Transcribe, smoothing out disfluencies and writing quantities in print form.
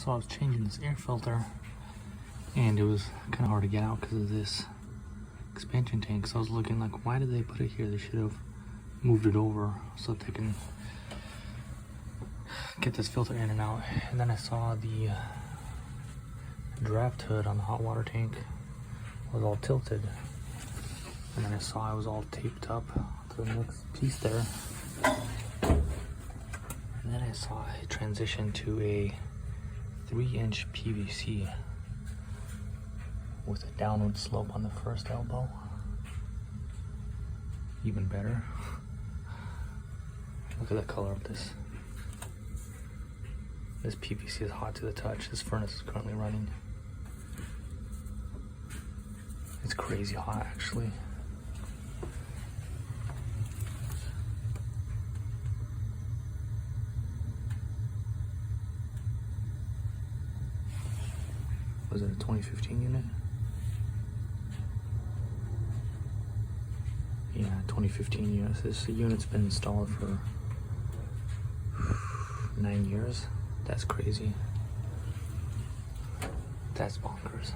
So I was changing this air filter and it was kind of hard to get out because of this expansion tank. So I was looking like, why did they put it here? They should have moved it over so that they can get this filter in and out. And then I saw the draft hood on the hot water tank was all tilted. And then I saw it was all taped up to the next piece there. And then I saw it transition to a 3-inch PVC with a downward slope on the first elbow. Even better. Look at the color of this. This PVC is hot to the touch. This furnace is currently running. It's crazy hot, actually. Was it a 2015 unit? Yeah, 2015 unit. This unit's been installed for 9 years. That's crazy. That's bonkers.